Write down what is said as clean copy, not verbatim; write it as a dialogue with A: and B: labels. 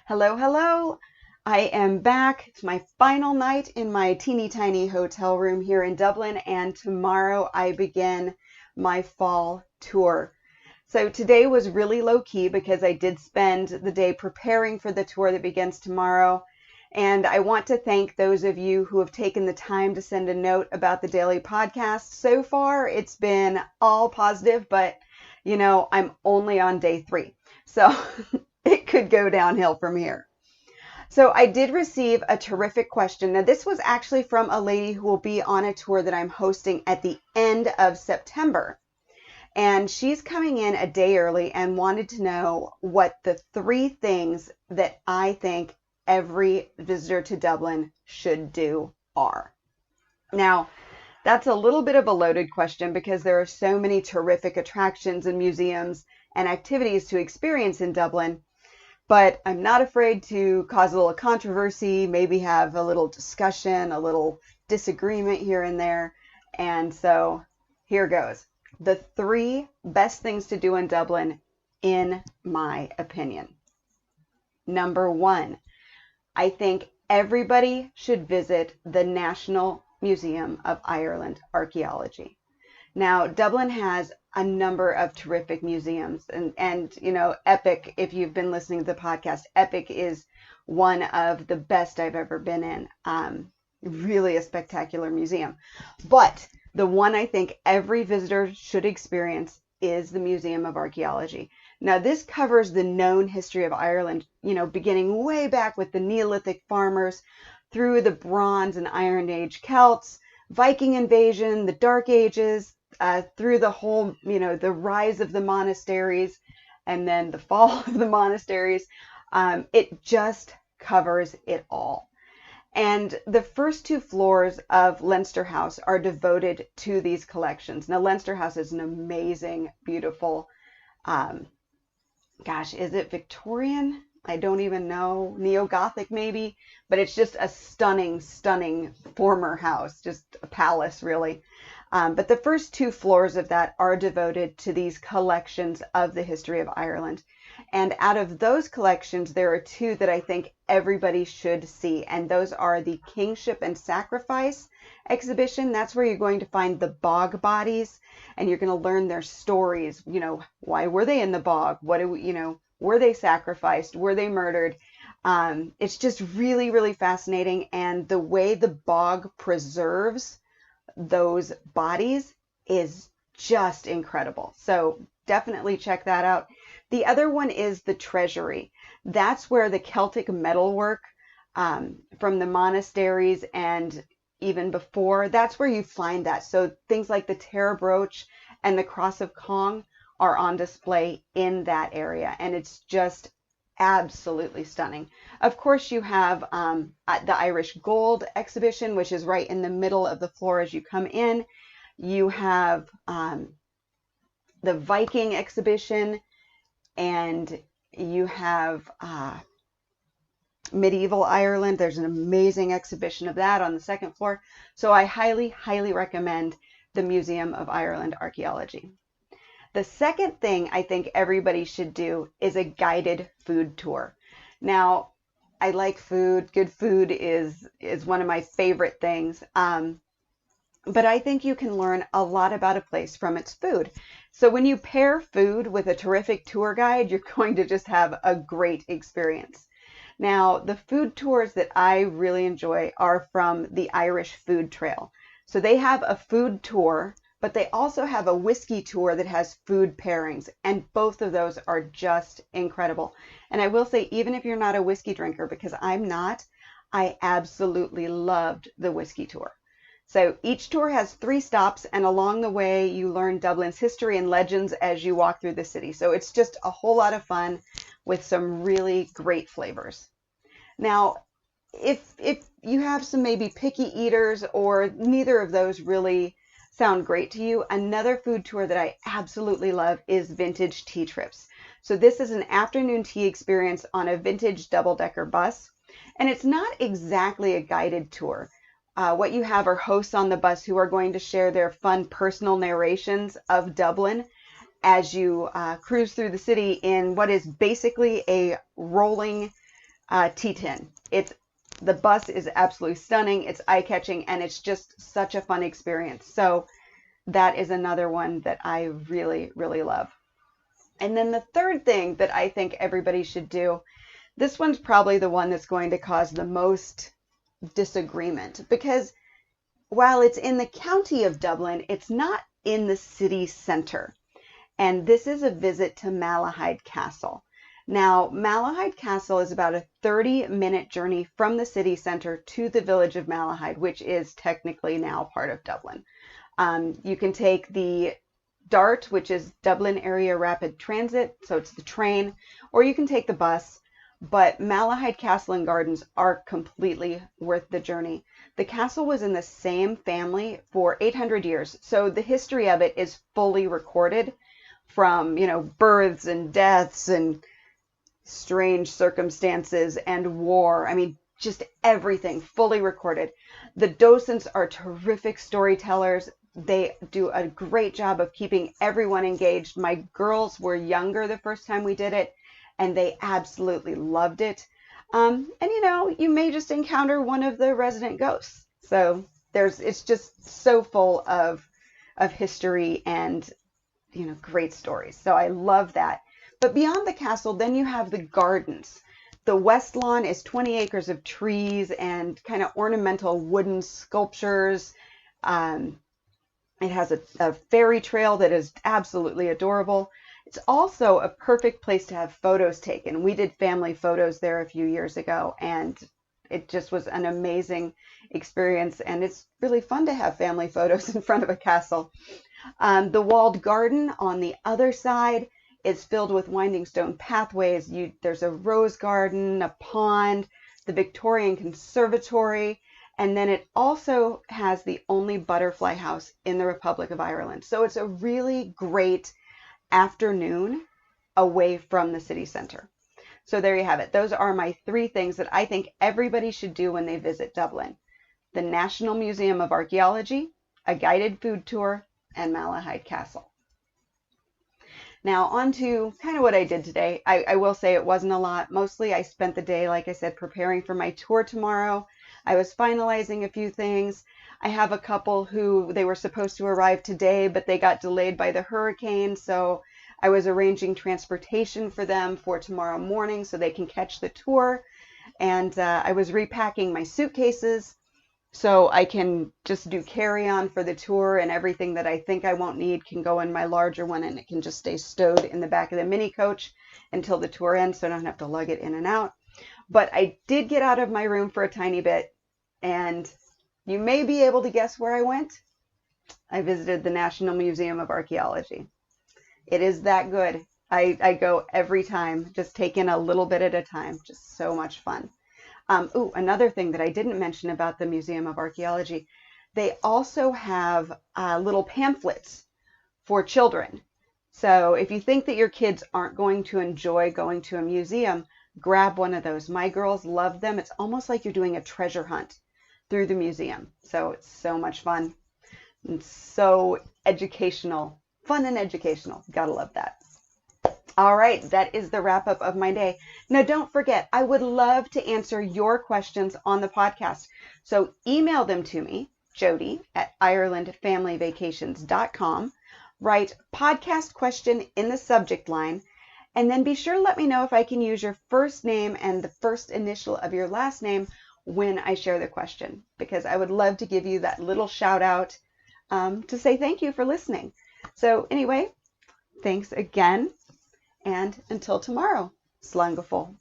A: Hello, hello. I am back. It's my final night in my teeny tiny hotel room here in Dublin, and tomorrow I begin my fall tour. So today was really low key because I did spend the day preparing for the tour that begins tomorrow. And I want to thank those of you who have taken the time to send a note about the daily podcast. So far, it's been all positive, but I'm only on day 3. So it could go downhill from here. So I did receive a terrific question. Now, this was actually from a lady who will be on a tour that I'm hosting at the end of September. And she's coming in a day early and wanted to know what the 3 things that I think every visitor to Dublin should do are. Now, that's a little bit of a loaded question because there are so many terrific attractions and museums and activities to experience in Dublin. But I'm not afraid to cause a little controversy, maybe have a little discussion, a little disagreement here and there. And so here goes. The 3 best things to do in Dublin, in my opinion. Number 1, I think everybody should visit the National Museum of Ireland Archaeology. Now, Dublin has a number of terrific museums and Epic, if you've been listening to the podcast, Epic is one of the best I've ever been in. Really a spectacular museum. But the one I think every visitor should experience is the Museum of Archaeology. Now, this covers the known history of Ireland, beginning way back with the Neolithic farmers through the Bronze and Iron Age Celts, Viking invasion, the Dark Ages, through the whole, the rise of the monasteries and then the fall of the monasteries. It just covers it all. And the first 2 floors of Leinster House are devoted to these collections. Now, Leinster House is an amazing, beautiful, is it Victorian? I don't even know, neo-Gothic maybe, but it's just a stunning, stunning former house, just a palace really. But the first 2 floors of that are devoted to these collections of the history of Ireland. And out of those collections, there are 2 that I think everybody should see. And those are the Kingship and Sacrifice exhibition. That's where you're going to find the bog bodies and you're going to learn their stories. Why were they in the bog? Were they sacrificed? Were they murdered? It's just really, really fascinating. And the way the bog preserves those bodies is just incredible. So definitely check that out. The other one is the treasury. That's where the Celtic metalwork from the monasteries and even before, that's where you find that. So things like the Tara brooch and the Cross of Cong are on display in that area. And it's just absolutely stunning. Of course, you have the Irish Gold exhibition, which is right in the middle of the floor as you come in. You have the Viking exhibition, and you have medieval Ireland. There's an amazing exhibition of that on the 2nd floor. So I highly, highly recommend the Museum of Ireland Archaeology. The second thing I think everybody should do is a guided food tour. Now, I like food. Good food is one of my favorite things. But I think you can learn a lot about a place from its food. So when you pair food with a terrific tour guide, you're going to just have a great experience. Now, the food tours that I really enjoy are from the Irish Food Trail. So they have a food tour, but they also have a whiskey tour that has food pairings, and both of those are just incredible. And I will say, even if you're not a whiskey drinker, because I'm not, I absolutely loved the whiskey tour. So each tour has 3 stops, and along the way you learn Dublin's history and legends as you walk through the city. So it's just a whole lot of fun with some really great flavors. Now, if you have some maybe picky eaters or neither of those really sound great to you, another food tour that I absolutely love is vintage tea trips. So this is an afternoon tea experience on a vintage double-decker bus, and it's not exactly a guided tour. What you have are hosts on the bus who are going to share their fun personal narrations of Dublin as you cruise through the city in what is basically a rolling T10. The bus is absolutely stunning. It's eye-catching, and it's just such a fun experience. So that is another one that I really, really love. And then the third thing that I think everybody should do, this one's probably the one that's going to cause the most disagreement, because while it's in the county of Dublin, it's not in the city center. And this is a visit to Malahide Castle. Now, Malahide Castle is about a 30-minute journey from the city center to the village of Malahide, which is technically now part of Dublin. You can take the DART, which is Dublin Area Rapid Transit, so it's the train, or you can take the bus. But Malahide Castle and Gardens are completely worth the journey. The castle was in the same family for 800 years, so the history of it is fully recorded, from, births and deaths and strange circumstances and war. I mean, just everything fully recorded. The docents are terrific storytellers. They do a great job of keeping everyone engaged. My girls were younger the first time we did it, and they absolutely loved it. And you may just encounter one of the resident ghosts. So it's just so full of history and, great stories. So I love that. But beyond the castle, then you have the gardens. The West Lawn is 20 acres of trees and kind of ornamental wooden sculptures. It has a fairy trail that is absolutely adorable. It's also a perfect place to have photos taken. We did family photos there a few years ago, and it just was an amazing experience. And it's really fun to have family photos in front of a castle. The walled garden on the other side is filled with winding stone pathways. There's a rose garden, a pond, the Victorian Conservatory, and then it also has the only butterfly house in the Republic of Ireland. So it's a really great afternoon away from the city center. So there you have it. Those are my 3 things that I think everybody should do when they visit Dublin: the National Museum of Archaeology, a guided food tour, and Malahide Castle. Now on to kind of what I did today. I will say it wasn't a lot. Mostly I spent the day, like I said, preparing for my tour tomorrow. I was finalizing a few things. I have a couple who they were supposed to arrive today, but they got delayed by the hurricane. So I was arranging transportation for them for tomorrow morning so they can catch the tour. And I was repacking my suitcases so I can just do carry-on for the tour, and everything that I think I won't need can go in my larger one, and it can just stay stowed in the back of the mini coach until the tour ends, so I don't have to lug it in and out. But I did get out of my room for a tiny bit, and you may be able to guess where I went. I visited the National Museum of Archaeology. It is that good. I go every time, just take in a little bit at a time. Just so much fun. Another thing that I didn't mention about the Museum of Archaeology, they also have little pamphlets for children. So if you think that your kids aren't going to enjoy going to a museum, grab one of those. My girls love them. It's almost like you're doing a treasure hunt through the museum. So it's so much fun and so educational. Fun and educational. Gotta love that. All right, that is the wrap up of my day. Now, don't forget, I would love to answer your questions on the podcast. So email them to me, jody@irelandfamilyvacations.com. Write podcast question in the subject line, and then be sure to let me know if I can use your first name and the first initial of your last name when I share the question, because I would love to give you that little shout out to say thank you for listening. So anyway, thanks again. And until tomorrow, slán go fóill.